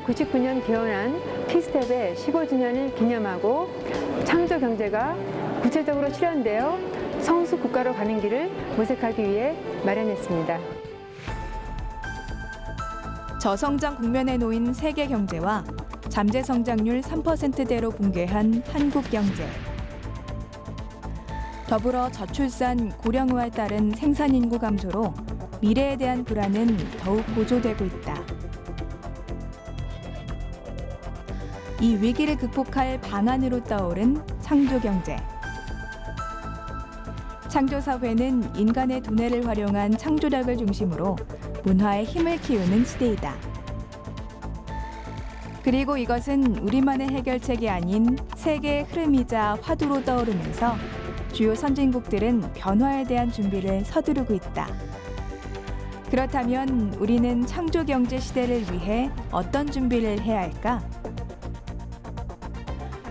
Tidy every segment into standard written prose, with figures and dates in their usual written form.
1999년 개원한 키스텝의 15주년을 기념하고 창조 경제가 구체적으로 실현되어 성수 국가로 가는 길을 모색하기 위해 마련했습니다. 저성장 국면에 놓인 세계 경제와 잠재 성장률 3%대로 붕괴한 한국 경제. 더불어 저출산, 고령화에 따른 생산 인구 감소로 미래에 대한 불안은 더욱 고조되고 있다. 이 위기를 극복할 방안으로 떠오른 창조 경제. 창조 사회는 인간의 두뇌를 활용한 창조력을 중심으로 문화의 힘을 키우는 시대이다. 그리고 이것은 우리만의 해결책이 아닌 세계의 흐름이자 화두로 떠오르면서 주요 선진국들은 변화에 대한 준비를 서두르고 있다. 그렇다면 우리는 창조 경제 시대를 위해 어떤 준비를 해야 할까?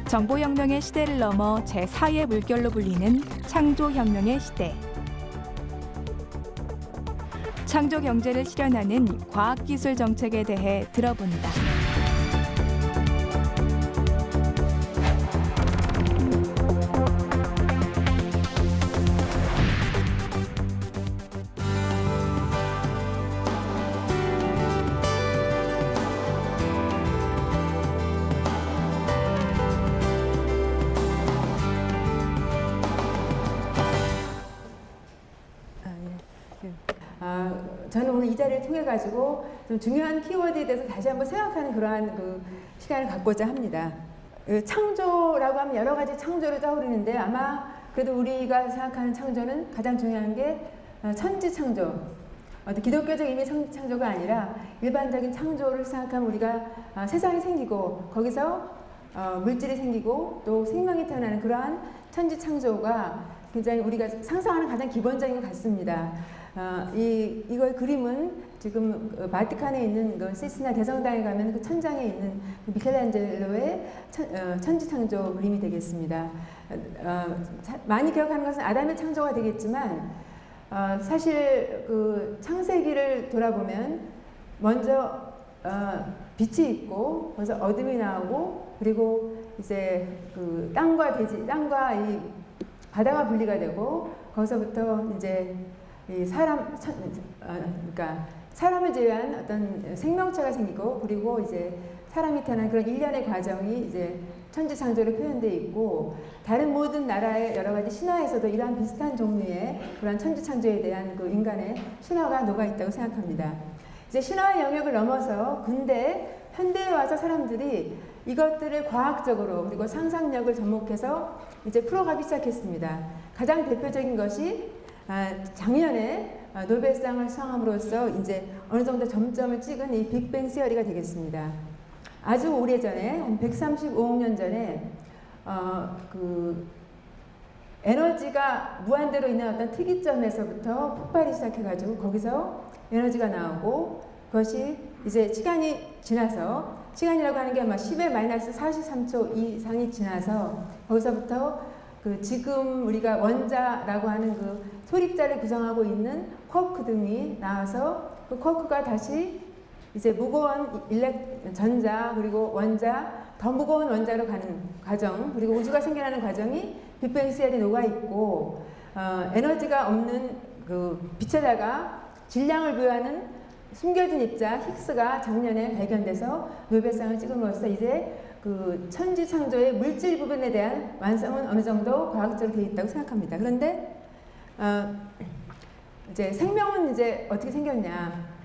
정보혁명의 시대를 넘어 제4의 물결로 불리는 창조혁명의 시대. 창조 경제를 실현하는 과학기술 정책에 대해 들어본다. 저는 오늘 이 자리를 통해 가지고 좀 중요한 키워드에 대해서 다시 한번 생각하는 그러한 시간을 갖고자 합니다. 창조라고 하면 여러 가지 창조를 떠오르는데 아마 그래도 우리가 생각하는 창조는 가장 중요한 게 천지 창조. 기독교적 의미의 천지 창조가 아니라 일반적인 창조를 생각하면 우리가 세상이 생기고 거기서 물질이 생기고 또 생명이 태어나는 그러한 천지 창조가 굉장히 우리가 상상하는 가장 기본적인 것 같습니다. 이걸 그림은 지금 바티칸에 있는 그 시스티나 대성당에 가면 그 천장에 있는 미켈란젤로의 천지창조 그림이 되겠습니다. 많이 기억하는 것은 아담의 창조가 되겠지만 사실 그 창세기를 돌아보면 먼저 빛이 있고 그래서 어둠이 나오고 그리고 이제 그 땅과 이 바다가 분리가 되고 거기서부터 이제 이 그러니까 사람을 제외한 어떤 생명체가 생기고 그리고 이제 사람이 태어난 그런 일련의 과정이 이제 천지창조로 표현되어 있고 다른 모든 나라의 여러 가지 신화에서도 이러한 비슷한 종류의 그런 천지창조에 대한 그 인간의 신화가 녹아 있다고 생각합니다. 이제 신화의 영역을 넘어서 근대 현대에 와서 사람들이 이것들을 과학적으로 그리고 상상력을 접목해서 이제 풀어가기 시작했습니다. 가장 대표적인 것이 작년에 노벨상을 수상함으로써 이제 어느 정도 점점을 찍은 이 빅뱅 시어리가 되겠습니다. 아주 오래전에 한 135억 년 전에 그 에너지가 무한대로 있는 어떤 특이점에서부터 폭발이 시작해가지고 거기서 에너지가 나오고 그것이 이제 시간이라고 하는 게 아마 10의 마이너스 43초 이상이 지나서 거기서부터 그 지금 우리가 원자라고 하는 그 소립자를 구성하고 있는 쿼크 등이 나와서 그 쿼크가 다시 이제 무거운 전자 그리고 원자 더 무거운 원자로 가는 과정 그리고 우주가 생겨나는 과정이 빅뱅 시어리에 녹아 있고 에너지가 없는 그 빛에다가 질량을 부여하는 숨겨진 입자 힉스가 작년에 발견돼서 노벨상을 찍음으로써 이제 그 천지 창조의 물질 부분에 대한 완성은 어느 정도 과학적으로 되어 있다고 생각합니다. 그런데 이제 생명은 이제 어떻게 생겼냐?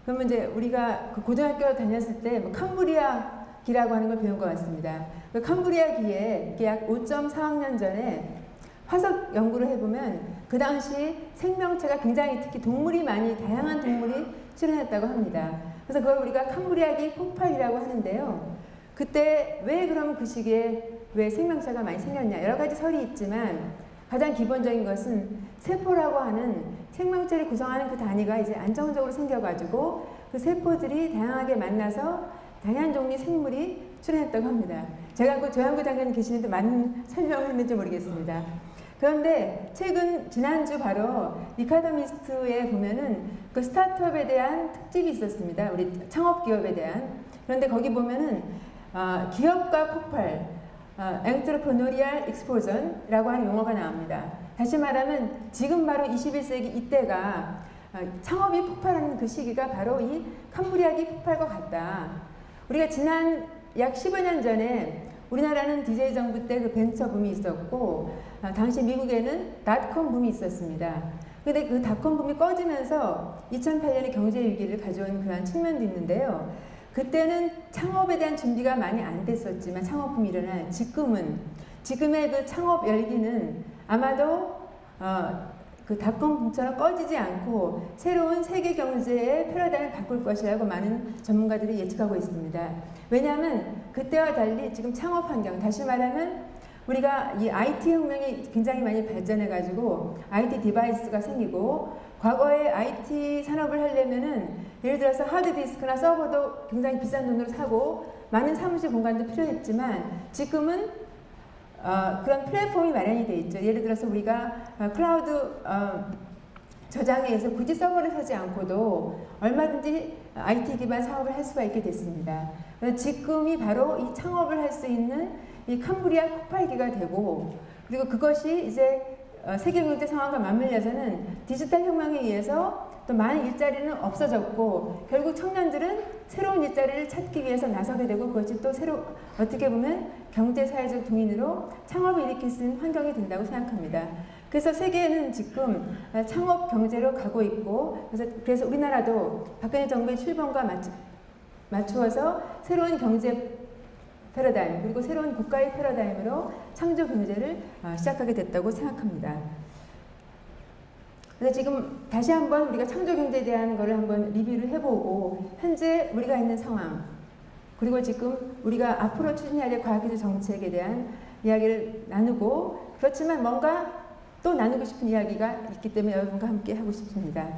그러면 이제 우리가 그 고등학교 다녔을 때 뭐 캄브리아 기라고 하는 걸 배운 것 같습니다. 그 캄브리아 기에 약 5.4억 년 전에 화석 연구를 해보면 그 당시 생명체가 굉장히 특히 다양한 동물이 출현했다고 합니다. 그래서 그걸 우리가 캄브리아기 폭발이라고 하는데요. 그때 왜 그럼 그 시기에 왜 생명체가 많이 생겼냐 여러 가지 설이 있지만 가장 기본적인 것은 세포라고 하는 생명체를 구성하는 그 단위가 이제 안정적으로 생겨가지고 그 세포들이 다양하게 만나서 다양한 종류의 생물이 출현했다고 합니다. 제가 그 조양구 장관님 계시는데 많은 설명을 했는지 모르겠습니다. 그런데 지난주 바로 이카노미스트에 보면은 그 스타트업에 대한 특집이 있었습니다. 우리 창업 기업에 대한. 그런데 거기 보면은 기업가 폭발, entrepreneurial explosion라고 하는 용어가 나옵니다. 다시 말하면 지금 바로 21세기 이때가 창업이 폭발하는 그 시기가 바로 이 캄브리아기 폭발과 같다. 우리가 지난 약 15년 전에 우리나라는 DJ 정부 때 그 벤처 붐이 있었고 당시 미국에는 닷컴 붐이 있었습니다. 근데 그 닷컴 붐이 꺼지면서 2008년에 경제 위기를 가져온 그런 측면도 있는데요. 그때는 창업에 대한 준비가 많이 안 됐었지만 창업붐이 일어난 지금의 그 창업 열기는 아마도 그 닷컴 붐처럼 꺼지지 않고 새로운 세계 경제의 패러다임을 바꿀 것이라고 많은 전문가들이 예측하고 있습니다. 왜냐하면 그때와 달리 지금 창업 환경, 다시 말하면 우리가 이 IT 혁명이 굉장히 많이 발전해 가지고 IT 디바이스가 생기고 과거에 IT 산업을 하려면은 예를 들어서 하드디스크나 서버도 굉장히 비싼 돈으로 사고 많은 사무실 공간도 필요했지만 지금은 그런 플랫폼이 마련이 돼 있죠. 예를 들어서 우리가 클라우드 저장에 의해서 굳이 서버를 사지 않고도 얼마든지 IT 기반 사업을 할 수가 있게 됐습니다. 그래서 지금이 바로 이 창업을 할 수 있는 이 캄브리아 폭발기가 되고 그리고 그것이 이제 세계 경제 상황과 맞물려서는 디지털 혁명에 의해서 또 많은 일자리는 없어졌고 결국 청년들은 새로운 일자리를 찾기 위해서 나서게 되고 그것이 또 새로 어떻게 보면 경제 사회적 동인으로 창업을 일으킬 수 있는 환경이 된다고 생각합니다. 그래서 세계는 지금 창업 경제로 가고 있고 그래서 우리나라도 박근혜 정부의 출범과 맞추어서 새로운 경제 패러다임 그리고 새로운 국가의 패러다임으로 창조 경제를 시작하게 됐다고 생각합니다. 그래서 지금 다시 한번 우리가 창조 경제에 대한 것을 한번 리뷰를 해보고 현재 우리가 있는 상황 그리고 지금 우리가 앞으로 추진해야 될 과학기술 정책에 대한 이야기를 나누고 그렇지만 뭔가 또 나누고 싶은 이야기가 있기 때문에 여러분과 함께 하고 싶습니다.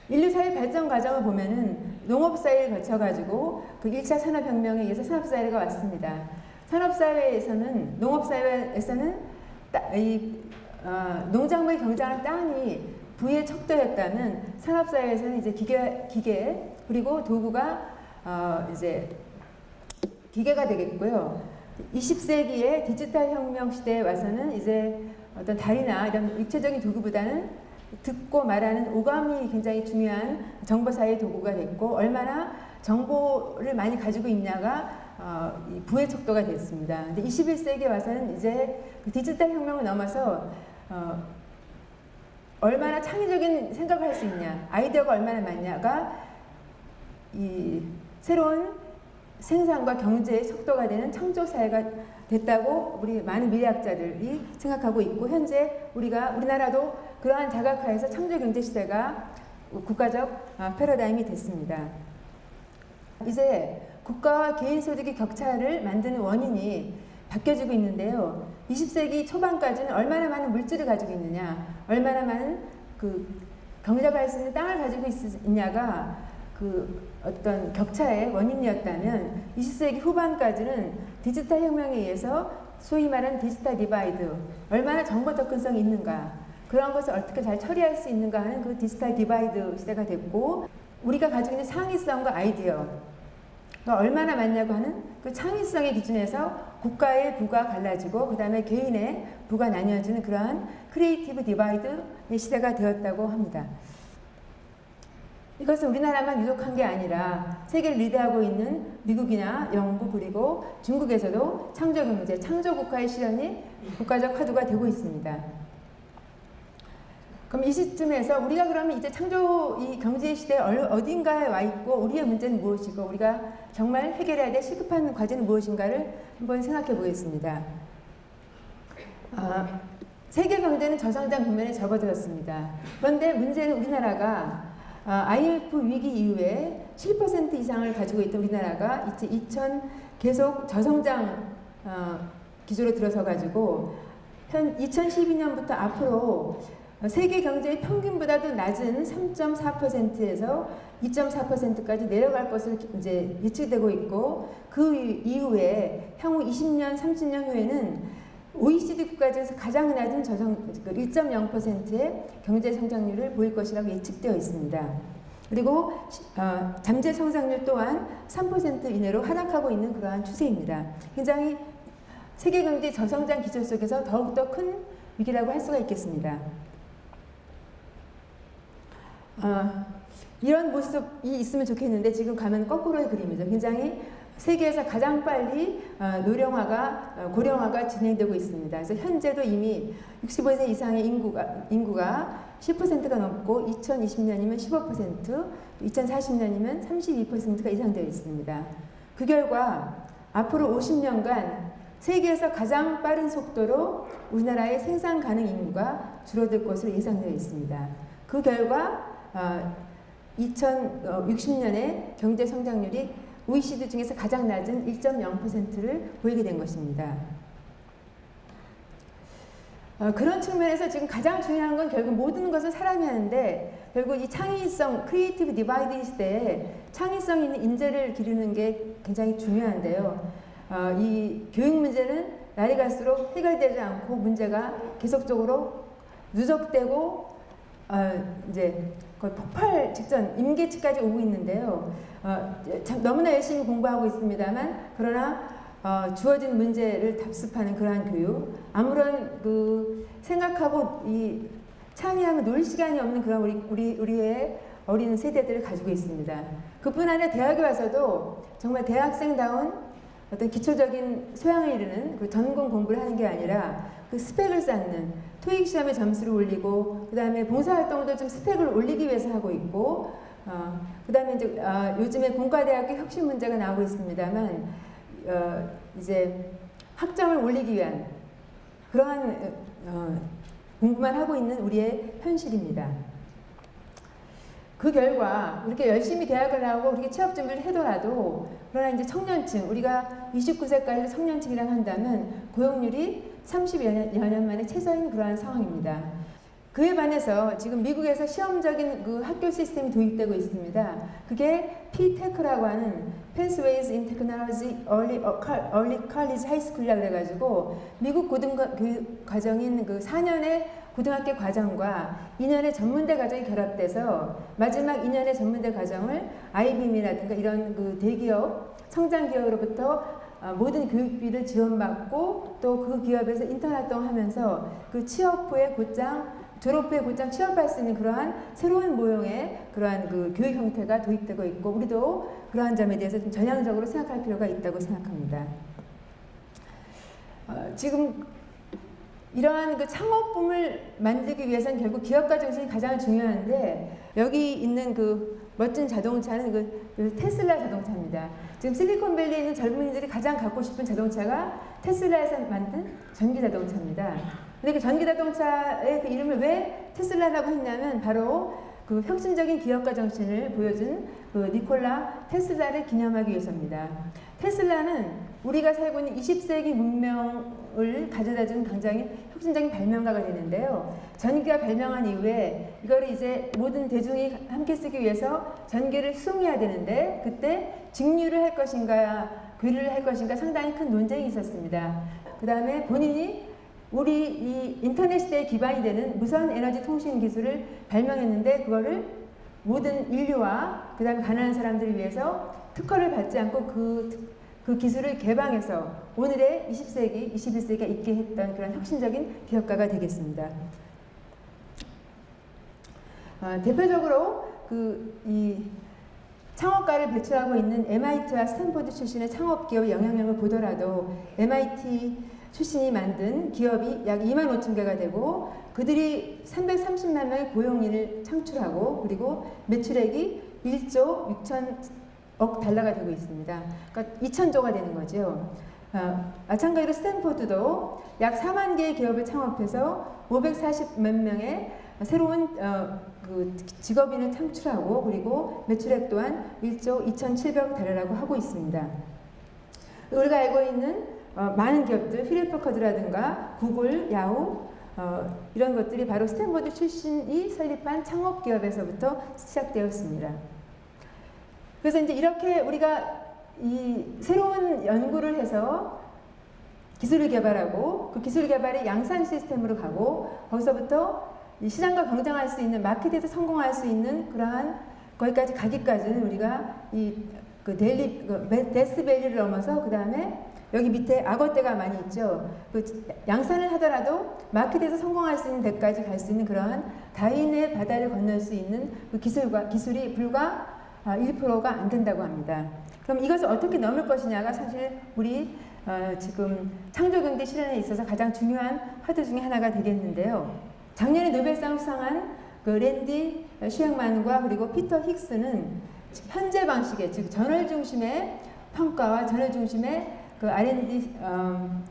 인류 사회 발전 과정을 보면은 농업 사회를 거쳐가지고 그 1차 산업혁명에 의해서 산업 사회가 왔습니다. 산업 사회에서는 농업 사회에서는 농작물 경작하는 땅이 부의 척도였다면 산업 사회에서는 이제 기계 그리고 도구가 이제 기계가 되겠고요. 20세기의 디지털 혁명 시대에 와서는 이제 어떤 다리나 이런 육체적인 도구보다는 듣고 말하는 오감이 굉장히 중요한 정보사회의 도구가 됐고 얼마나 정보를 많이 가지고 있냐가 부의 척도가 됐습니다. 근데 21세기에 와서는 이제 그 디지털 혁명을 넘어서 얼마나 창의적인 생각을 할 수 있냐, 아이디어가 얼마나 많냐가 이 새로운 생산과 경제의 척도가 되는 창조사회가 됐다고 우리 많은 미래학자들이 생각하고 있고 현재 우리나라도 그러한 자각하에서 창조경제 시대가 국가적 패러다임이 됐습니다. 이제 국가와 개인 소득의 격차를 만드는 원인이 바뀌어지고 있는데요. 20세기 초반까지는 얼마나 많은 물질을 가지고 있느냐, 얼마나 많은 그 경작을 할 수 있는 땅을 가지고 있냐가 그 어떤 격차의 원인이었다면 20세기 후반까지는 디지털 혁명에 의해서 소위 말하는 디지털 디바이드, 얼마나 정보 접근성이 있는가, 그런 것을 어떻게 잘 처리할 수 있는가 하는 그 디지털 디바이드 시대가 됐고 우리가 가지고 있는 창의성과 아이디어가 얼마나 많냐고 하는 그 창의성의 기준에서 국가의 부가 갈라지고 그 다음에 개인의 부가 나뉘어지는 그러한 크리에이티브 디바이드의 시대가 되었다고 합니다. 이것은 우리나라만 유독한 게 아니라 세계를 리드하고 있는 미국이나 영국 그리고 중국에서도 창조경제, 창조국가의 실현이 국가적 화두가 되고 있습니다. 그럼 이 시점에서 우리가 그러면 이제 창조 이 경제 시대 어딘가에 와 있고 우리의 문제는 무엇이고 우리가 정말 해결해야 될 시급한 과제는 무엇인가를 한번 생각해 보겠습니다. 세계 경제는 저성장 국면에 접어들었습니다. 그런데 문제는 우리나라가 IMF 위기 이후에 7% 이상을 가지고 있던 우리나라가 이제 계속 저성장 기조로 들어서 가지고 2012년부터 앞으로 세계 경제의 평균보다도 낮은 3.4%에서 2.4%까지 내려갈 것으로 이제 예측되고 있고 그 이후에 향후 20년, 30년 후에는 OECD 국가 중에서 가장 낮은 1.0%의 경제 성장률을 보일 것이라고 예측되어 있습니다. 그리고 잠재 성장률 또한 3% 이내로 하락하고 있는 그러한 추세입니다. 굉장히 세계 경제 저성장 기조 속에서 더욱더 큰 위기라고 할 수가 있겠습니다. 이런 모습이 있으면 좋겠는데 지금 가면 거꾸로의 그림이죠. 굉장히 세계에서 가장 빨리 고령화가 진행되고 있습니다. 그래서 현재도 이미 65세 이상의 인구가 10%가 넘고 2020년이면 15%, 2040년이면 32%가 이상 되어 있습니다. 그 결과 앞으로 50년간 세계에서 가장 빠른 속도로 우리나라의 생산 가능 인구가 줄어들 것으로 예상되어 있습니다. 그 결과 2060년에 경제 성장률이 OECD 중에서 가장 낮은 1.0%를 보이게 된 것입니다. 그런 측면에서 지금 가장 중요한 건 결국 모든 것은 사람이 하는데 결국 이 창의성, 크리에이티브 디바이드 시대에 창의성 있는 인재를 기르는 게 굉장히 중요한데요. 이 교육 문제는 날이 갈수록 해결되지 않고 문제가 계속적으로 누적되고 이제 거의 폭발 직전 임계치까지 오고 있는데요. 너무나 열심히 공부하고 있습니다만 그러나 주어진 문제를 답습하는 그러한 교육, 아무런 생각하고 이 창의하면 놀 시간이 없는 그런 우리의 어린 세대들을 가지고 있습니다. 그뿐 아니라 대학에 와서도 정말 대학생다운 어떤 기초적인 소양을 이루는 그 전공 공부를 하는 게 아니라 그 스펙을 쌓는 토익 시험의 점수를 올리고 그 다음에 봉사활동도 좀 스펙을 올리기 위해서 하고 있고 그 다음에 이제 요즘에 공과대학교 혁신 문제가 나오고 있습니다만 이제 학점을 올리기 위한 그러한 공부만 하고 있는 우리의 현실입니다. 그 결과 이렇게 열심히 대학을 나오고 이렇게 취업 준비를 해더라도 그러나 이제 청년층 우리가 29세까지 청년층이라고 한다면 고용률이 30여 년 만에 최저인 그러한 상황입니다. 그에 반해서 지금 미국에서 시험적인 그 학교 시스템이 도입되고 있습니다. 그게 P-TECH라고 하는 Pathways in Technology Early College High School이라고 그래가지고 미국 고등교육 과정인 그 4년의 고등학교 과정과 2년의 전문대 과정이 결합돼서 마지막 2년의 전문대 과정을 IBM이라든가 이런 그 대기업, 성장기업으로부터 모든 교육비를 지원받고 또 그 기업에서 인턴 활동하면서 그 취업 후에 곧장 졸업 후에 곧장 취업할 수 있는 그러한 새로운 모형의 그러한 그 교육 형태가 도입되고 있고 우리도 그러한 점에 대해서 좀 전향적으로 생각할 필요가 있다고 생각합니다. 지금 이러한 그 창업붐을 만들기 위해서는 결국 기업가 정신이 가장 중요한데 여기 있는 그 멋진 자동차는 그 테슬라 자동차입니다. 지금 실리콘밸리에 있는 젊은이들이 가장 갖고 싶은 자동차가 테슬라에서 만든 전기 자동차입니다. 근데 그 전기 자동차의 그 이름을 왜 테슬라라고 했냐면 바로 그 혁신적인 기업가 정신을 보여준 그 니콜라 테슬라를 기념하기 위해서입니다. 테슬라는 우리가 살고 있는 20세기 문명을 가져다준 굉장히 혁신적인 발명가가 되는데요. 전기가 발명한 이후에 이거를 이제 모든 대중이 함께 쓰기 위해서 전기를 수송해야 되는데 그때 직류를 할 것인가 괴류를 할 것인가 상당히 큰 논쟁이 있었습니다. 그 다음에 본인이 우리 이 인터넷 시대에 기반이 되는 무선 에너지 통신 기술을 발명했는데 그거를 모든 인류와 그 다음에 가난한 사람들을 위해서 특허를 받지 않고 그 기술을 개방해서 오늘의 20세기, 21세기가 있게 했던 그런 혁신적인 기업가가 되겠습니다. 대표적으로 이 창업가를 배출하고 있는 MIT와 스탠포드 출신의 창업기업의 영향력을 보더라도 MIT 출신이 만든 기업이 약 2만 5천 개가 되고 그들이 330만 명의 고용인을 창출하고 그리고 매출액이 1조 6천억 달러가 되고 있습니다. 그러니까 2천조가 되는 거죠. 마찬가지로 스탠포드도 약 4만 개의 기업을 창업해서 540만 명의 새로운 그 직업인을 창출하고 그리고 매출액 또한 1조 2,700억 달러라고 하고 있습니다. 우리가 알고 있는 많은 기업들, 휘렛퍼커드라든가 구글, 야후 이런 것들이 바로 스탠포드 출신이 설립한 창업 기업에서부터 시작되었습니다. 그래서 이제 이렇게 우리가 이 새로운 연구를 해서 기술을 개발하고 그 기술 개발이 양산 시스템으로 가고 거기서부터 이 시장과 경쟁할 수 있는 마켓에서 성공할 수 있는 그러한 거기까지 가기까지는 우리가 그 데스밸리를 넘어서 그 다음에 여기 밑에 악어떼가 많이 있죠. 그 양산을 하더라도 마켓에서 성공할 수 있는 데까지 갈 수 있는 그러한 다윈의 바다를 건널 수 있는 그 기술이 불과 1%가 안 된다고 합니다. 그럼 이것을 어떻게 넘을 것이냐가 사실 우리 지금 창조경제 실현에 있어서 가장 중요한 화두 중에 하나가 되겠는데요. 작년에 노벨상 수상한 그 랜디 슈앵만과 그리고 피터 힉스는 현재 방식의 즉 전월 중심의 평가와 전월 중심의 그 R&D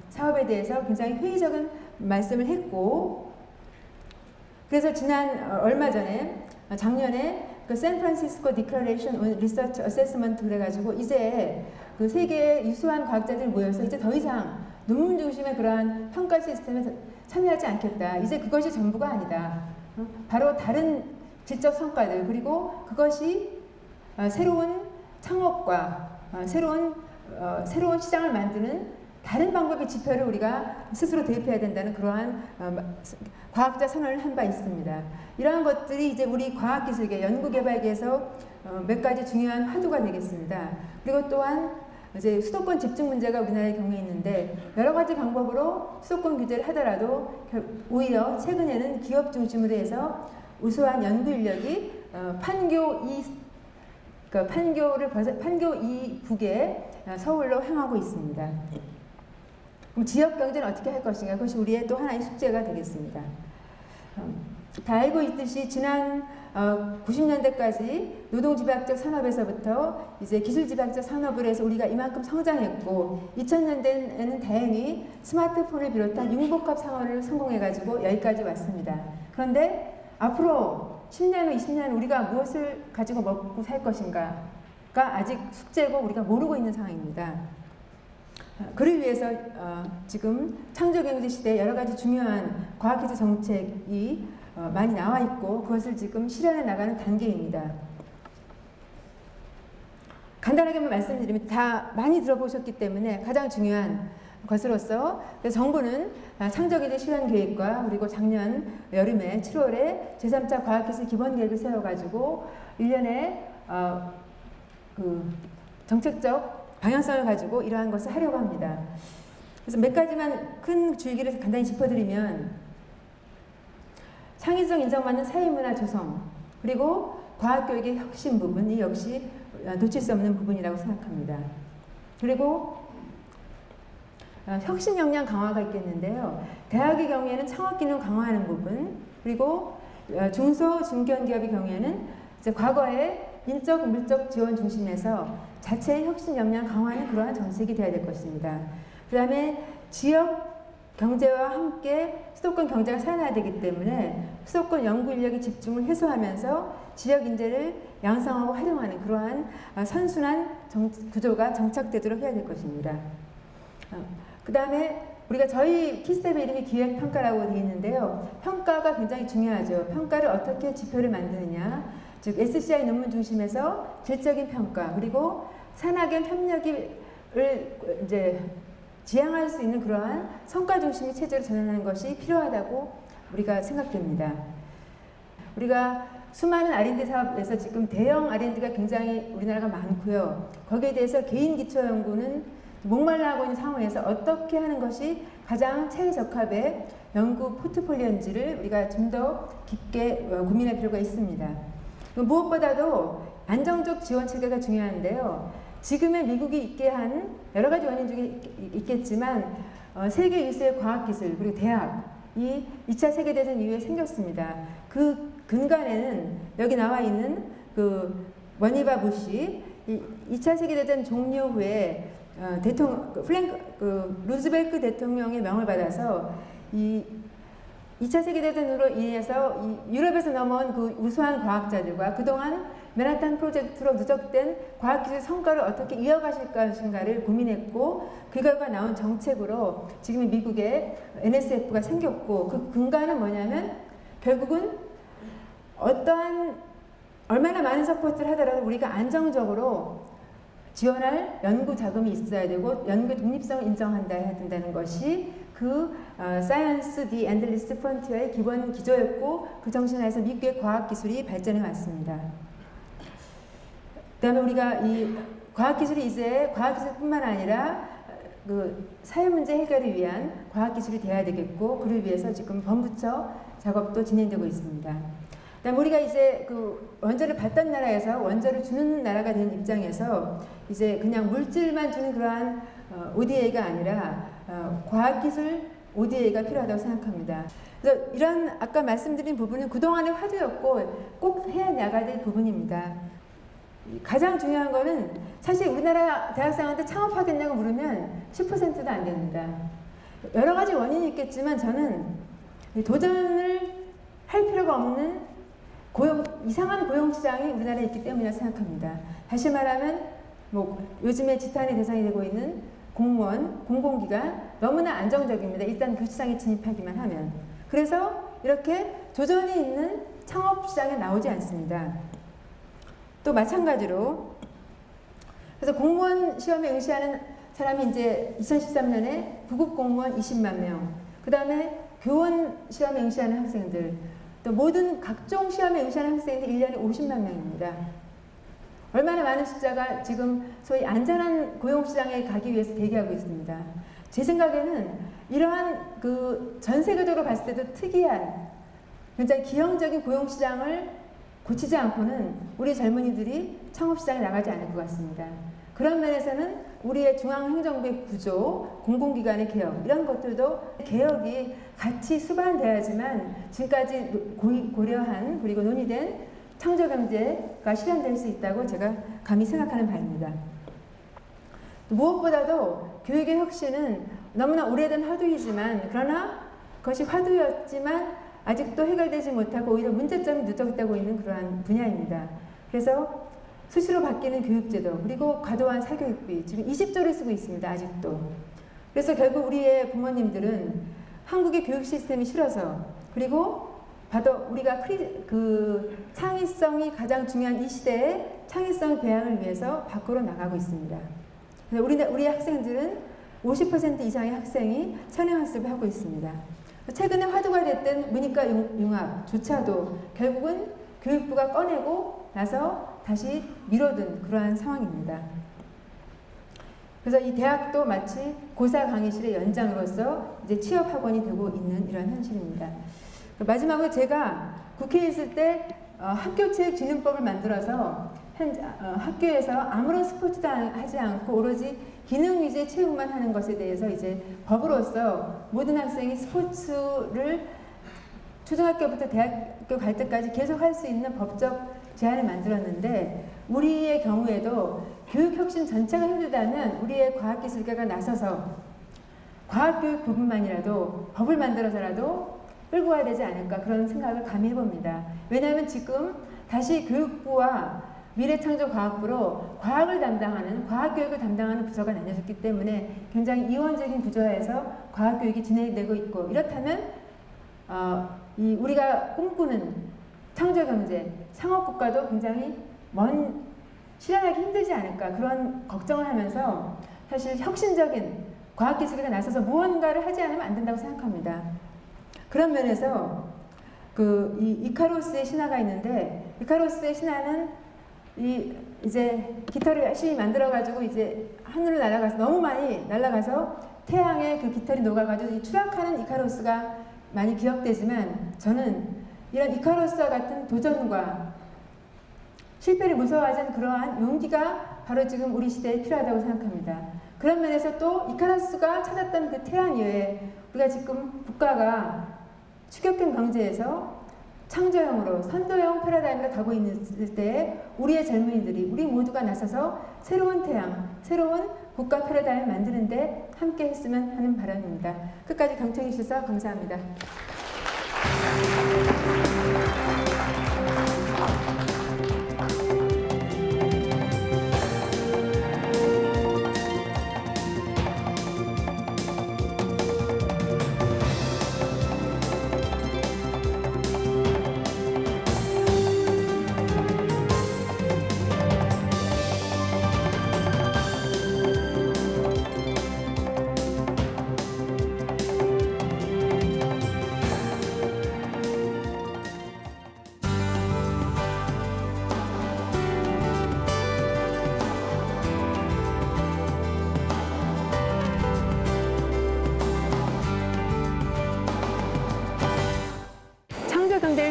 사업에 대해서 굉장히 회의적인 말씀을 했고, 그래서 얼마 전에 작년에 그 샌프란시스코 디클러레이션 온 리서치 어세스먼트 그래가지고 이제 그 세계의 유수한 과학자들이 모여서 이제 더 이상 논문 중심의 그러한 평가 시스템에 참여하지 않겠다. 이제 그것이 전부가 아니다. 바로 다른 질적 성과들 그리고 그것이 새로운 창업과 새로운 시장을 만드는 다른 방법의 지표를 우리가 스스로 도입해야 된다는 그러한 과학자 선언을 한 바 있습니다. 이러한 것들이 이제 우리 과학기술계, 연구개발계에서 몇 가지 중요한 화두가 되겠습니다. 그리고 또한 이제 수도권 집중 문제가 우리나라의 경우에 있는데 여러 가지 방법으로 수도권 규제를 하더라도 오히려 최근에는 기업 중심으로 해서 우수한 연구 인력이 판교 이북에 서울로 향하고 있습니다. 그럼 지역 경제는 어떻게 할 것인가? 그것이 우리의 또 하나의 숙제가 되겠습니다. 다 알고 있듯이 지난 90년대까지 노동집약적 산업에서부터 이제 기술집약적 산업을 해서 우리가 이만큼 성장했고 2000년대에는 다행히 스마트폰을 비롯한 융복합 상업을 성공해가지고 여기까지 왔습니다. 그런데 앞으로 10년 후 20년 우리가 무엇을 가지고 먹고 살 것인가가 아직 숙제고 우리가 모르고 있는 상황입니다. 그를 위해서 지금 창조경제 시대에 여러 가지 중요한 과학기술 정책이 많이 나와 있고 그것을 지금 실현해 나가는 단계입니다. 간단하게만 말씀드리면 다 많이 들어보셨기 때문에 가장 중요한 것으로서 정부는 창조경제 실현 계획과 그리고 작년 여름에 7월에 제3차 과학기술 기본계획을 세워가지고 1년에 그 정책적 방향성을 가지고 이러한 것을 하려고 합니다. 그래서 몇 가지만 큰 줄기를 간단히 짚어드리면 창의성 인정받는 사회문화 조성 그리고 과학교육의 혁신 부분이 역시 놓칠 수 없는 부분이라고 생각합니다. 그리고 혁신 역량 강화가 있겠는데요. 대학의 경우에는 창업 기능 강화하는 부분 그리고 중소 중견기업의 경우에는 이제 과거에 인적 물적 지원 중심에서 자체의 혁신 역량 강화하는 그러한 정책이 되어야 될 것입니다. 그 다음에 지역 경제와 함께 수도권 경제가 살아나야 되기 때문에 수도권 연구 인력의 집중을 해소하면서 지역 인재를 양성하고 활용하는 그러한 선순환 구조가 정착되도록 해야 될 것입니다. 그 다음에 우리가 저희 키스텝의 이름이 기획평가라고 되어 있는데요. 평가가 굉장히 중요하죠. 평가를 어떻게 지표를 만드느냐, 즉 SCI 논문 중심에서 질적인 평가 그리고 산학연 협력을 이제 지향할 수 있는 그러한 성과 중심의 체제로 전환하는 것이 필요하다고 우리가 생각됩니다. 우리가 수많은 R&D 사업에서 지금 대형 R&D가 굉장히 우리나라가 많고요. 거기에 대해서 개인 기초 연구는 목말라 하고 있는 상황에서 어떻게 하는 것이 가장 최적합의 연구 포트폴리오인지를 우리가 좀 더 깊게 고민할 필요가 있습니다. 무엇보다도 안정적 지원 체계가 중요한데요. 지금의 미국이 있게 한 여러 가지 원인 중에 있겠지만 세계 유수의 과학기술 그리고 대학이 2차 세계대전 이후에 생겼습니다. 그 근간에는 여기 나와 있는 그 원이바 부시 2차 세계대전 종료 후에 루즈벨트 대통령의 명을 받아서 이 2차 세계대전으로 인해서 유럽에서 넘어온 그 우수한 과학자들과 그동안 맨하탄 프로젝트로 누적된 과학기술 성과를 어떻게 이어가실 것인가를 고민했고 그 결과 나온 정책으로 지금 미국의 NSF가 생겼고 그 근간은 뭐냐면 결국은 얼마나 많은 서포트를 하더라도 우리가 안정적으로 지원할 연구 자금이 있어야 되고 연구 독립성을 인정해야 된다는 것이 그 사이언스 디 엔들리스 프론티어의 기본 기조였고 그 정신하에서 미국의 과학기술이 발전해 왔습니다. 그다음에 우리가 이 과학기술이 이제 과학기술뿐만 아니라 그 사회문제 해결을 위한 과학기술이 돼야 되겠고, 그를 위해서 지금 범부처 작업도 진행되고 있습니다. 그다음에 우리가 이제 그 원자를 받던 나라에서 원자를 주는 나라가 된 입장에서 이제 그냥 물질만 주는 그러한 ODA가 아니라 과학기술 ODA가 필요하다고 생각합니다. 그래서 이런 아까 말씀드린 부분은 그동안의 화두였고 꼭 해야 나가야 될 부분입니다. 가장 중요한 거는 사실 우리나라 대학생한테 창업하겠냐고 물으면 10%도 안 됩니다. 여러 가지 원인이 있겠지만 저는 도전을 할 필요가 없는 이상한 고용시장이 우리나라에 있기 때문이라고 생각합니다. 다시 말하면 요즘에 지탄의 대상이 되고 있는 공무원, 공공기관 너무나 안정적입니다. 일단 그 시장에 진입하기만 하면. 그래서 이렇게 도전이 있는 창업시장에 나오지 않습니다. 또 마찬가지로 그래서 공무원 시험에 응시하는 사람이 이제 2013년에 부급 공무원 20만 명, 그 다음에 교원 시험에 응시하는 학생들, 또 모든 각종 시험에 응시하는 학생들이 1년에 50만 명입니다. 얼마나 많은 숫자가 지금 소위 안전한 고용시장에 가기 위해서 대기하고 있습니다. 제 생각에는 이러한 그 전 세계적으로 봤을 때도 특이한 굉장히 기형적인 고용시장을 고치지 않고는 우리 젊은이들이 창업시장에 나가지 않을 것 같습니다. 그런 면에서는 우리의 중앙행정부의 구조, 공공기관의 개혁 이런 것들도 개혁이 같이 수반돼야지만 지금까지 고려한 그리고 논의된 창조경제가 실현될 수 있다고 제가 감히 생각하는 바입니다. 무엇보다도 교육의 혁신은 너무나 오래된 화두이지만 그러나 그것이 화두였지만 아직도 해결되지 못하고 오히려 문제점이 누적되고 있는 그러한 분야입니다. 그래서 수시로 바뀌는 교육제도 그리고 과도한 사교육비 지금 20조를 쓰고 있습니다. 아직도. 그래서 결국 우리의 부모님들은 한국의 교육 시스템이 싫어서 그리고 봐도 우리가 그 창의성이 가장 중요한 이 시대에 창의성 배양을 위해서 밖으로 나가고 있습니다. 우리 학생들은 50% 이상의 학생이 선행학습을 하고 있습니다. 최근에 화두가 됐던 문이과 융합조차도 결국은 교육부가 꺼내고 나서 다시 미뤄둔 그러한 상황입니다. 그래서 이 대학도 마치 고사 강의실의 연장으로서 이제 취업학원이 되고 있는 이런 현실입니다. 마지막으로 제가 국회에 있을 때 학교체육진흥법을 만들어서 학교에서 아무런 스포츠도 하지 않고 오로지 기능 위주의 체육만 하는 것에 대해서 이제 법으로서 모든 학생이 스포츠를 초등학교부터 대학교 갈 때까지 계속 할 수 있는 법적 제한을 만들었는데 우리의 경우에도 교육혁신 전체가 힘들다면 우리의 과학기술계가 나서서 과학교육 부분만이라도 법을 만들어서라도 끌고 와야 되지 않을까 그런 생각을 감히 해봅니다. 왜냐하면 지금 다시 교육부와 미래창조과학부로 과학교육을 담당하는 부서가 나뉘어졌기 때문에 굉장히 이원적인 구조화에서 과학교육이 진행되고 있고 이렇다면 우리가 꿈꾸는 창조경제, 창업국가도 굉장히 실현하기 힘들지 않을까 그런 걱정을 하면서 사실 혁신적인 과학기술에 나서서 무언가를 하지 않으면 안 된다고 생각합니다. 그런 면에서 이 이카로스의 신화가 있는데 이카로스의 신화는 이제 깃털을 열심히 만들어가지고 이제 하늘로 날아가서 너무 많이 날아가서 태양에 그 깃털이 녹아가지고 추락하는 이카로스가 많이 기억되지만 저는 이런 이카로스와 같은 도전과 실패를 무서워하지 않는 그러한 용기가 바로 지금 우리 시대에 필요하다고 생각합니다. 그런 면에서 또 이카로스가 찾았던 그 태양 이외에 우리가 지금 국가가 추격형 경제에서 창조형으로 선도형 패러다임으로 가고 있을 때 우리의 젊은이들이 우리 모두가 나서서 새로운 태양, 새로운 국가 패러다임을 만드는데 함께 했으면 하는 바람입니다. 끝까지 경청해 주셔서 감사합니다.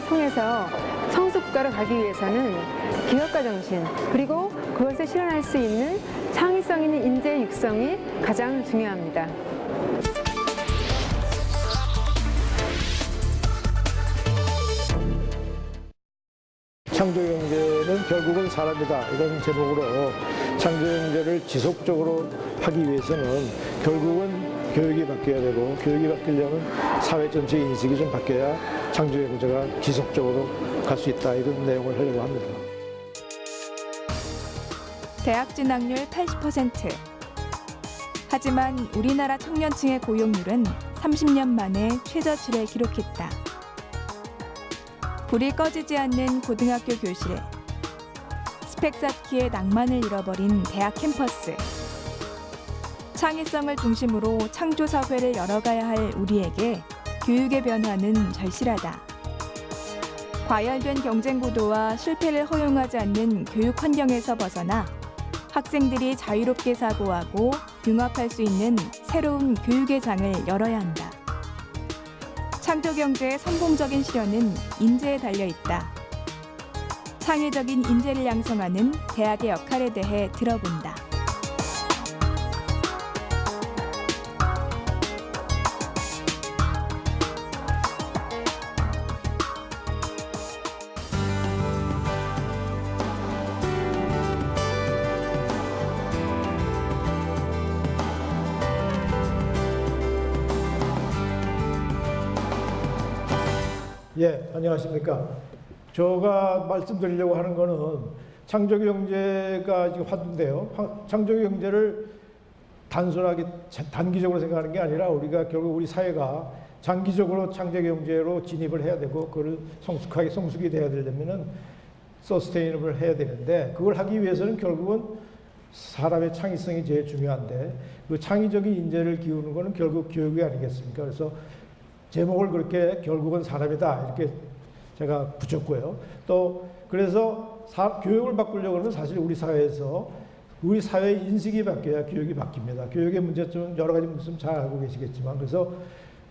통해서 성숙국가로 가기 위해서는 기업가 정신, 그리고 그것을 실현할 수 있는 창의성 있는 인재 육성이 가장 중요합니다. 창조경제는 결국은 사람이다, 이런 제목으로 창조경제를 지속적으로 하기 위해서는 결국은 교육이 바뀌어야 되고, 교육이 바뀌려면 사회 전체 인식이 좀 바뀌어야 창조경제가 지속적으로 갈 수 있다, 이런 내용을 하려고 합니다. 대학 진학률 80%. 하지만 우리나라 청년층의 고용률은 30년 만에 최저치를 기록했다. 불이 꺼지지 않는 고등학교 교실에 스펙 쌓기의 낭만을 잃어버린 대학 캠퍼스. 창의성을 중심으로 창조 사회를 열어가야 할 우리에게 교육의 변화는 절실하다. 과열된 경쟁 구도와 실패를 허용하지 않는 교육 환경에서 벗어나 학생들이 자유롭게 사고하고 융합할 수 있는 새로운 교육의 장을 열어야 한다. 창조경제의 성공적인 실현은 인재에 달려있다. 창의적인 인재를 양성하는 대학의 역할에 대해 들어본다. 예, 안녕하십니까. 제가 말씀드리려고 하는 거는 창조경제가 지금 화두인데요. 창조경제를 단순하게 단기적으로 생각하는 게 아니라 우리가 결국 우리 사회가 장기적으로 창조경제로 진입을 해야 되고, 그걸 성숙이 돼야 되려면은 서스테이너블 해야 되는데, 그걸 하기 위해서는 결국은 사람의 창의성이 제일 중요한데, 그 창의적인 인재를 기우는 거는 결국 교육이 아니겠습니까? 그래서 제목을 그렇게 결국은 사람이다, 이렇게 제가 붙였고요. 또 그래서 교육을 바꾸려고 하면 사실 우리 사회에서 우리 사회의 인식이 바뀌어야 교육이 바뀝니다. 교육의 문제점은 여러 가지 문제점 잘 알고 계시겠지만, 그래서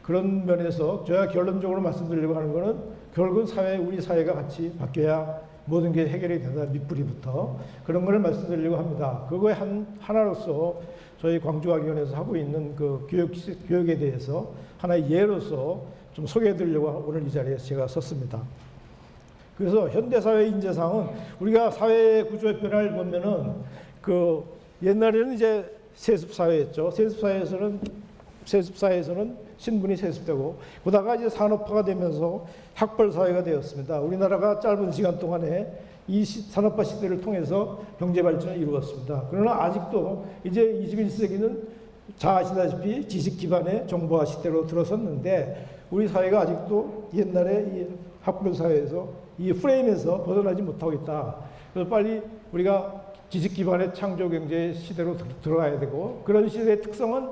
그런 면에서 제가 결론적으로 말씀드리려고 하는 거는 결국은 우리 사회가 같이 바뀌어야 모든 게 해결이 된다, 밑뿌리부터. 그런 거를 말씀드리려고 합니다. 그거의 하나로서 저희 광주학위원회에서 하고 있는 그 교육에 대해서 하나의 예로서 좀 소개해 드리려고 오늘 이 자리에 제가 섰습니다. 그래서 현대사회 인재상은 우리가 사회 구조의 변화를 보면은 그 옛날에는 이제 세습사회였죠. 세습사회에서는 신분이 세습되고, 그러다가 이제 산업화가 되면서 학벌사회가 되었습니다. 우리나라가 짧은 시간 동안에 이 산업화 시대를 통해서 경제 발전을 이루었습니다. 그러나 아직도 이제 21세기는 잘 아시다시피 지식 기반의 정보화 시대로 들어섰는데, 우리 사회가 아직도 옛날에 이 학벌 사회에서 이 프레임에서 벗어나지 못하고 있다. 그래서 빨리 우리가 지식 기반의 창조 경제 시대로 들어가야 되고, 그런 시대의 특성은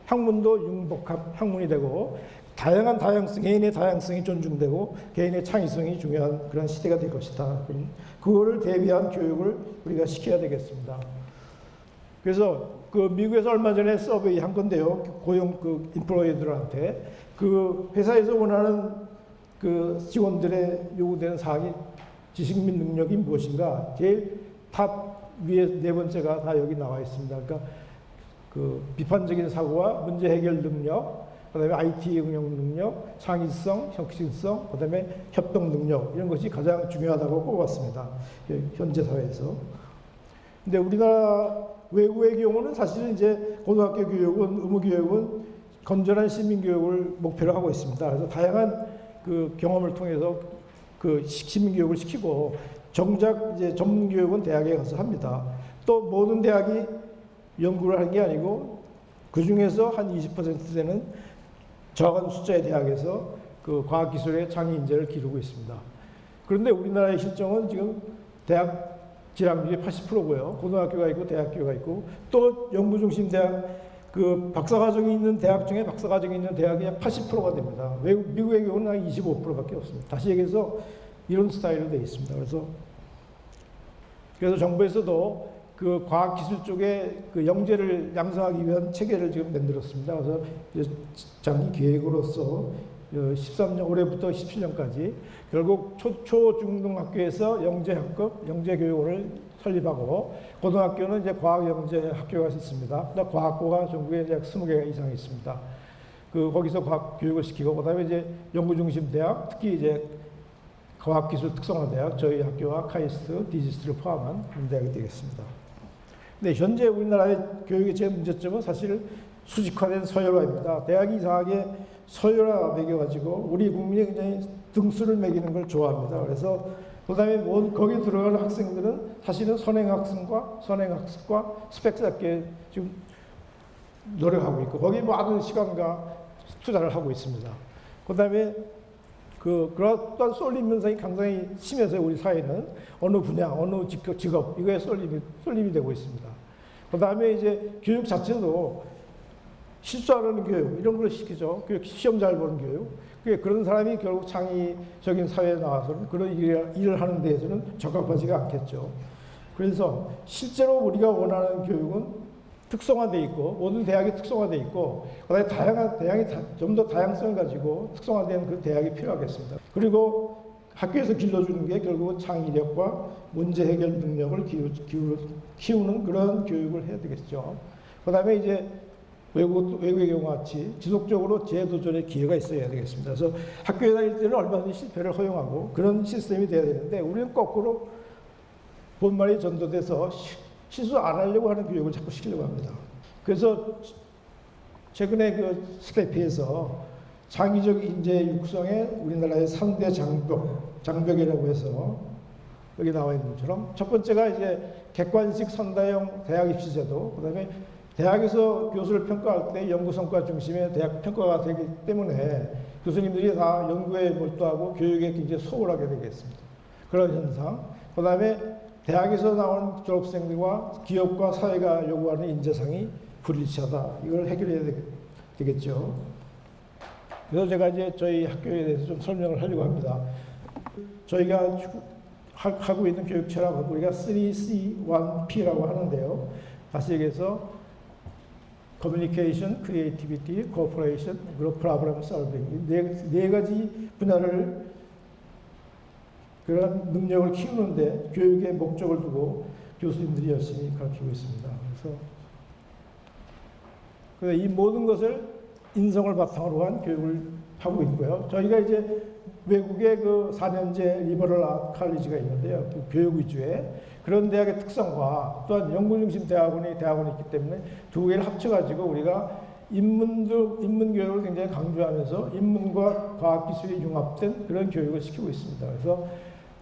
학문도 융복합 학문이 되고, 개인의 다양성이 존중되고 개인의 창의성이 중요한 그런 시대가 될 것이다. 그거를 대비한 교육을 우리가 시켜야 되겠습니다. 그래서 그 미국에서 얼마 전에 서베이 한 건데요. 인플로이들한테 그 회사에서 원하는 그 직원들의 요구되는 사항이 지식 및 능력이 무엇인가? 제일 탑 위에 네 번째가 다 여기 나와 있습니다. 그러니까 그 비판적인 사고와 문제 해결 능력, 그다음에 IT 응용 능력, 창의성, 혁신성, 그다음에 협동 능력, 이런 것이 가장 중요하다고 꼽았습니다. 현재 사회에서. 근데 우리나라 외국의 경우는 사실은 이제 고등학교 교육은, 의무 교육은 건전한 시민 교육을 목표로 하고 있습니다. 그래서 다양한 그 경험을 통해서 그 시민 교육을 시키고, 정작 이제 전문 교육은 대학에 가서 합니다. 또 모든 대학이 연구를 하는 게 아니고, 그 중에서 한 20% 되는 적은 숫자의 대학에서 그 과학기술의 창의 인재를 기르고 있습니다. 그런데 우리나라의 실정은 지금 대학 진학률이 80%고요. 고등학교가 있고 대학교가 있고, 또 연구중심 대학, 그 박사과정이 있는 대학 중에 박사과정이 있는 대학이 약 80%가 됩니다. 미국의 경우는 한 25%밖에 없습니다. 다시 얘기해서 이런 스타일로 되어 있습니다. 그래서 정부에서도 그 과학기술 쪽에 그 영재를 양성하기 위한 체계를 지금 만들었습니다. 그래서 장기 계획으로서 13년 올해부터 17년까지 결국 초중등학교에서 영재학급 영재교육원을 설립하고 고등학교는 이제 과학영재학교가 있습니다. 과학고가 전국에 이제 20개 이상 있습니다. 거기서 과학 교육을 시키고 그다음에 이제 연구중심 대학, 특히 이제 과학기술 특성화대학, 저희 학교와 카이스트, 디지스트를 포함한 그런 대학이 되겠습니다. 근데 현재 우리나라의 교육의 제일 문제점은 사실 수직화된 서열화입니다. 대학이 이상하게 서열화 매겨가지고 우리 국민이 굉장히 등수를 매기는 걸 좋아합니다. 그래서 그다음에 거기 들어가는 학생들은 사실은 선행학습과 스펙 쌓기에 지금 노력하고 있고 거기 많은 시간과 투자를 하고 있습니다. 그다음에 그런 쏠림 현상이 굉장히 심해서 우리 사회는 어느 분야, 어느 직업 이거에 쏠림이 되고 있습니다. 그다음에 이제 교육 자체도 실수 안 하는 교육 이런 걸 시키죠. 시험 잘 보는 교육. 그런 사람이 결국 창의적인 사회에 나와서는 그런 일을 하는 데에서는 적합하지가 않겠죠. 그래서 실제로 우리가 원하는 교육은 특성화돼 있고 모든 대학이 특성화돼 있고 그다음에 대학이 좀 더 다양성을 가지고 특성화된 그 대학이 필요하겠습니다. 그리고 학교에서 길러주는 게 결국은 창의력과 문제 해결 능력을 키우는 그런 교육을 해야 되겠죠. 그다음에 이제 외국의 경우 같이 지속적으로 재도전의 기회가 있어야 되겠습니다. 그래서 학교에 다닐 때는 얼마든지 실패를 허용하고 그런 시스템이 돼야 되는데 우리는 거꾸로 본말이 전도돼서 실수 안 하려고 하는 교육을 자꾸 시키려고 합니다. 그래서 최근에 스태피에서 창의적 인재 육성의 우리나라의 3대 장벽이라고 해서 여기 나와 있는 것처럼 첫 번째가 이제 객관식 선다형 대학 입시 제도, 그다음에 대학에서 교수를 평가할 때 연구 성과 중심의 대학 평가가 되기 때문에 교수님들이 다 연구에 몰두하고 교육에 굉장히 소홀하게 되겠습니다. 그런 현상. 그다음에 대학에서 나온 졸업생들과 기업과 사회가 요구하는 인재상이 불일치하다. 이걸 해결해야 되겠죠. 그래서 제가 이제 저희 학교에 대해서 좀 설명을 하려고 합니다. 저희가 하고 있는 교육 철학은 우리가 3C1P라고 하는데요. 다시 얘기해서 Communication, Creativity, Cooperation, 그리고 Problem Solving 네 가지 분야를 그런 능력을 키우는데 교육의 목적을 두고 교수님들이 열심히 가르치고 있습니다. 그래서 이 모든 것을 인성을 바탕으로 한 교육을 하고 있고요. 저희가 이제 외국의 4년제 리버럴 아트 칼리지가 있는데요. 교육 위주의 그런 대학의 특성과 또한 연구중심 대학원이 있기 때문에 두 개를 합쳐가지고 우리가 인문 교육을 굉장히 강조하면서 인문과 과학기술이 융합된 그런 교육을 시키고 있습니다. 그래서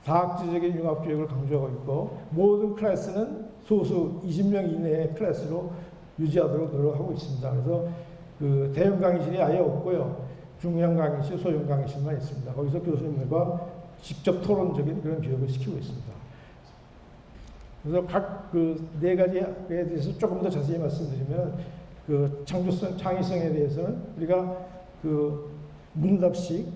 다학지적인 융합 교육을 강조하고 있고 모든 클래스는 소수 20명 이내의 클래스로 유지하도록 노력하고 있습니다. 그래서 대형 강의실이 아예 없고요. 중형 강의실, 소형 강의실만 있습니다. 거기서 교수님들과 직접 토론적인 그런 교육을 시키고 있습니다. 그래서 각 네 가지에 대해서 조금 더 자세히 말씀드리면 창조성, 창의성에 대해서는 우리가 문답식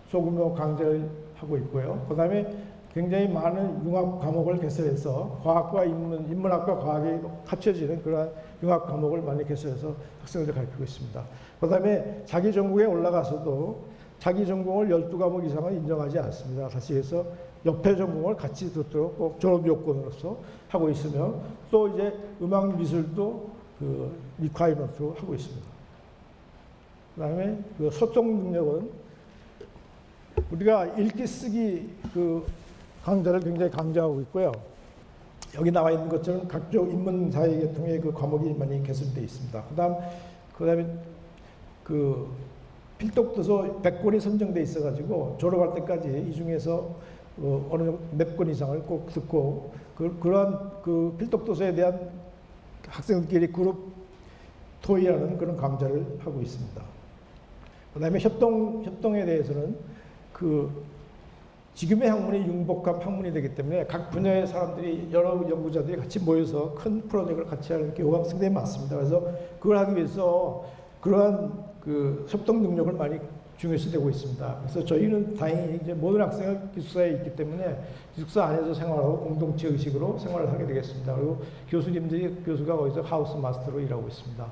소규모 강좌를 하고 있고요. 그 다음에 굉장히 많은 융합 과목을 개설해서 과학과 인문학과 과학이 합쳐지는 그러한 융합 과목을 많이 개설해서 학생들을 가르치고 있습니다. 그 다음에 자기 전공에 올라가서도 자기 전공을 12과목 이상은 인정하지 않습니다. 다시 해서 옆에 전공을 같이 듣도록 꼭 졸업 요건으로서 하고 있으며 또 이제 음악 미술도 리콰이먼트로 하고 있습니다. 그 다음에 소통 능력은 우리가 읽기 쓰기 강좌를 굉장히 강조하고 있고요. 여기 나와 있는 것처럼 각종 인문사회 계통의 과목이 많이 개설되어 있습니다. 그다음에 필독도서 100권이 선정돼 있어가지고 졸업할 때까지 이 중에서 어느 정도 몇 권 이상을 꼭 듣고 그러한 필독도서에 대한 학생들끼리 그룹 토의하는 그런 강좌를 하고 있습니다. 그다음에 협동에 대해서는 지금의 학문이 융복합 학문이 되기 때문에 각 분야의 사람들이 여러 연구자들이 같이 모여서 큰 프로젝트를 같이 하는 경우가 학생들이 많습니다. 그래서 그걸 하기 위해서 그러한 협동 능력을 많이 중요시되고 있습니다. 그래서 저희는 다행히 이제 모든 학생은 기숙사에 있기 때문에 기숙사 안에서 생활하고 공동체 의식으로 생활을 하게 되겠습니다. 그리고 교수가 거기서 하우스 마스터로 일하고 있습니다.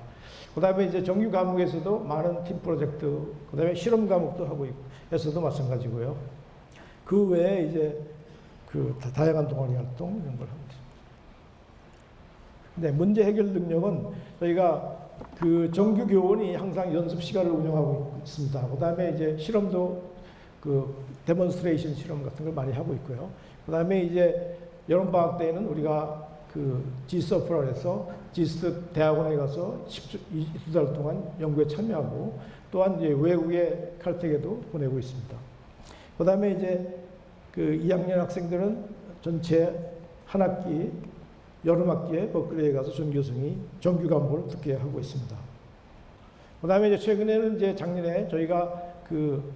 그다음에 이제 정규 과목에서도 많은 팀 프로젝트, 그다음에 실험 과목도 하고 있어도 마찬가지고요. 그 외에 이제 그 다양한 동아리 활동 이런 걸 하고 있습니다. 네, 문제 해결 능력은 저희가 그 정규 교원이 항상 연습 시간을 운영하고 있습니다. 그다음에 이제 실험도 그 데몬스트레이션 실험 같은 걸 많이 하고 있고요. 그다음에 이제 여름 방학 때에는 우리가 그 G서프라 해서 G스 대학원에 가서 2달 동안 연구에 참여하고 또한 이제 외국의 칼텍에도 보내고 있습니다. 그다음에 이제 그 2학년 학생들은 전체 한 학기 여름 학기에 버클리에 가서 전교생이 정규 과목을 듣게 하고 있습니다. 그다음에 이제 최근에는 이제 작년에 저희가 그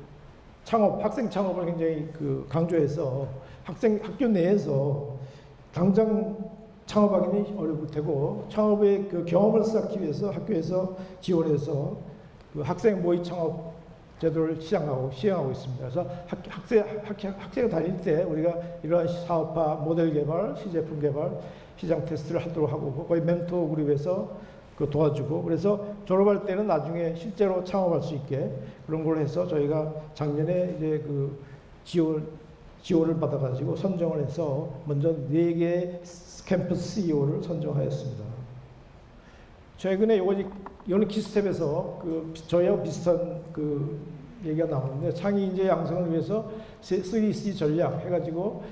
학생 창업을 굉장히 그 강조해서 학교 내에서 당장 창업하기는 어려울 테고 창업의 그 경험을 쌓기 위해서 학교에서 지원해서 그 학생 모의 창업 제도를 시행하고 있습니다. 그래서 학생이 다닐 때 우리가 이러한 사업화, 모델 개발, 시제품 개발, 시장 테스트를 하도록 하고 거의 멘토 그룹에서 그 도와주고 그래서 졸업할 때는 나중에 실제로 창업할 수 있게 그런 걸 해서 저희가 작년에 이제 그 지원을 받아가지고 선정을 해서 먼저 4개의 캠퍼스 CEO를 선정하였습니다. 최근에 이거는 키스텝에서 그 저희하고 비슷한 그 얘기가 나오는데 창의 인재 양성을 위해서 3C 전략 해가지고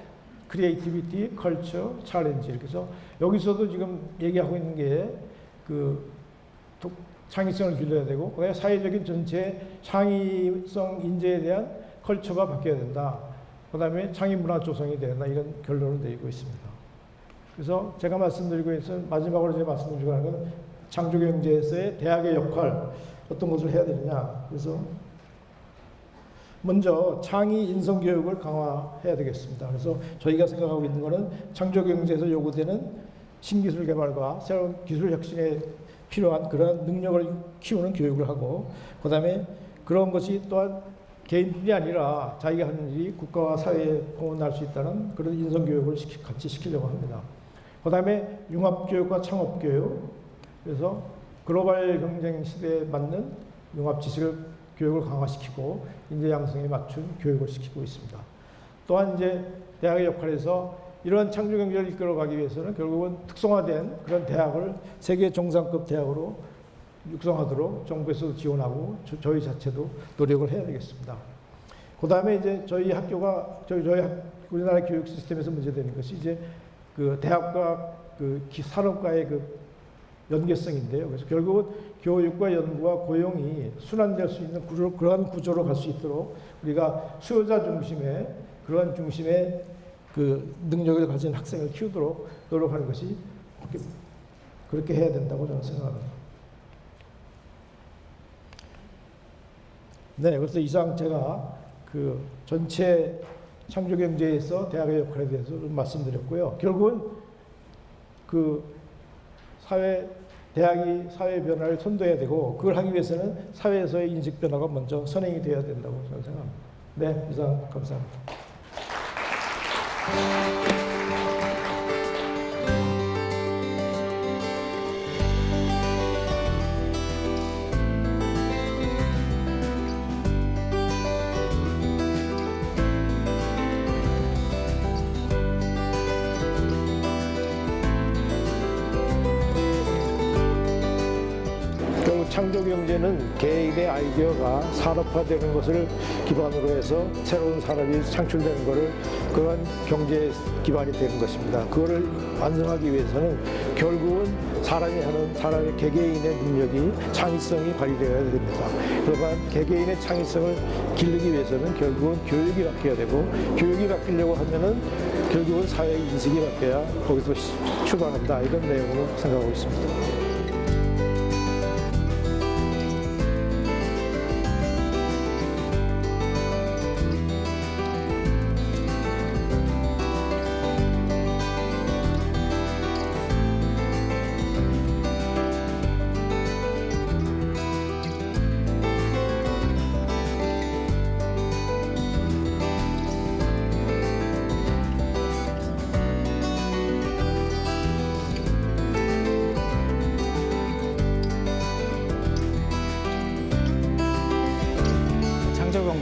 크리에이티비티, 컬처, 챌린지 이렇게 해서 여기서도 지금 얘기하고 있는 게 그 창의성을 길러야 되고 그다음에 사회적인 전체 창의성 인재에 대한 컬처가 바뀌어야 된다. 그다음에 창의 문화 조성이 된다. 이런 결론을 내리고 있습니다. 그래서 제가 말씀드리고 있어 마지막으로 제가 말씀드리고 하는 건 창조경제에서의 대학의 역할 어떤 것을 해야 되느냐. 그래서 먼저 창의 인성 교육을 강화해야 되겠습니다. 그래서 저희가 생각하고 있는 것은 창조경제에서 요구되는 신기술 개발과 새로운 기술 혁신에 필요한 그런 능력을 키우는 교육을 하고 그다음에 그런 것이 또한 개인뿐이 아니라 자기가 하는 일이 국가와 사회에 공헌할 수 있다는 그런 인성 교육을 같이 시키려고 합니다. 그다음에 융합 교육과 창업 교육 그래서 글로벌 경쟁 시대에 맞는 융합 지식을 교육을 강화시키고 인재 양성에 맞춘 교육을 시키고 있습니다. 또한 이제 대학의 역할에서 이러한 창조 경제를 이끌어가기 위해서는 결국은 특성화된 그런 대학을 세계 정상급 대학으로 육성하도록 정부에서도 지원하고 저희 자체도 노력을 해야 되겠습니다. 그 다음에 이제 저희 학교가 저희 우리나라 교육 시스템에서 문제되는 것이 이제 그 대학과 그 산업과의 그 연계성인데요. 그래서 결국은 교육과 연구와 고용이 순환될 수 있는 그러한 구조로 갈 수 있도록 우리가 수요자 중심의 그러한 중심의 그 능력을 가진 학생을 키우도록 노력하는 것이 그렇게 해야 된다고 저는 생각합니다. 네, 그래서 이상 제가 그 전체 창조경제에서 대학의 역할에 대해서 좀 말씀드렸고요. 결국은 그 대학이 사회 변화를 선도해야 되고 그걸 하기 위해서는 사회에서의 인식 변화가 먼저 선행이 되어야 된다고 저는 생각합니다. 네, 이상 감사합니다. 창조경제는 개인의 아이디어가 산업화되는 것을 기반으로 해서 새로운 산업이 창출되는 것을 그런 경제의 기반이 되는 것입니다. 그거를 완성하기 위해서는 결국은 사람의 개개인의 능력이 창의성이 발휘되어야 됩니다. 그러면 개개인의 창의성을 기르기 위해서는 결국은 교육이 바뀌어야 되고 교육이 바뀌려고 하면은 결국은 사회의 인식이 바뀌어야 거기서 출발한다. 이런 내용으로 생각하고 있습니다.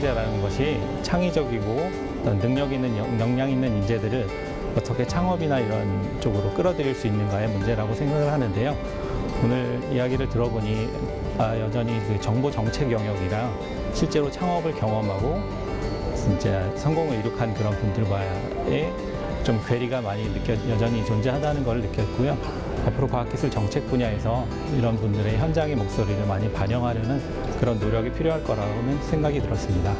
경제라는 것이 창의적이고 어떤 능력 있는 역량 있는 인재들을 어떻게 창업이나 이런 쪽으로 끌어들일 수 있는가의 문제라고 생각을 하는데요. 오늘 이야기를 들어보니 여전히 그 정보 정책 영역이랑 실제로 창업을 경험하고 진짜 성공을 이룩한 그런 분들과의 좀 괴리가 많이 여전히 존재하다는 걸 느꼈고요. 앞으로 과학기술 정책 분야에서 이런 분들의 현장의 목소리를 많이 반영하려는 그런 노력이 필요할 거라고는 생각이 들었습니다.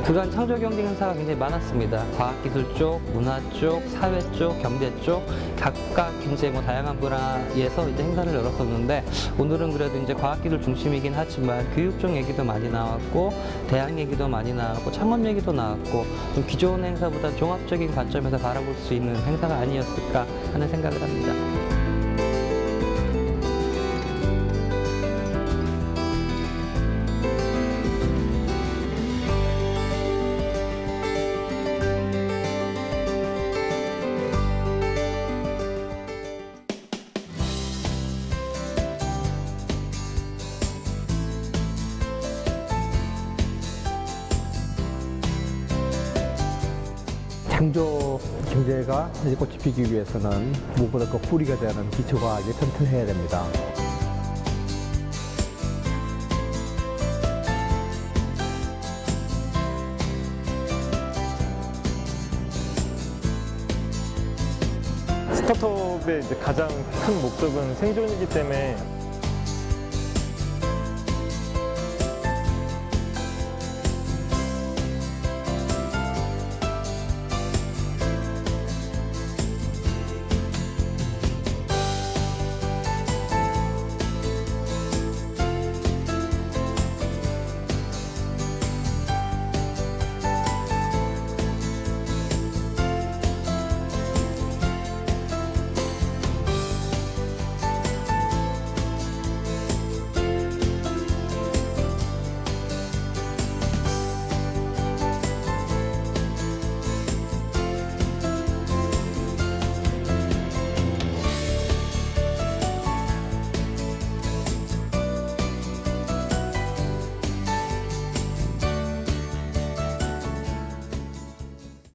그간 창조경제 행사가 굉장히 많았습니다. 과학기술 쪽, 문화 쪽, 사회 쪽, 경제 쪽 각각 굉장히 다양한 분야에서 이제 행사를 열었었는데 오늘은 그래도 이제 과학기술 중심이긴 하지만 교육 쪽 얘기도 많이 나왔고 대학 얘기도 많이 나왔고 창업 얘기도 나왔고 좀 기존 행사보다 종합적인 관점에서 바라볼 수 있는 행사가 아니었을까 하는 생각을 합니다. 창조 경제가 꽃이 피기 위해서는 무엇보다 그 뿌리가 되는 기초가 이제 튼튼해야 됩니다. 스타트업의 이제 가장 큰 목적은 생존이기 때문에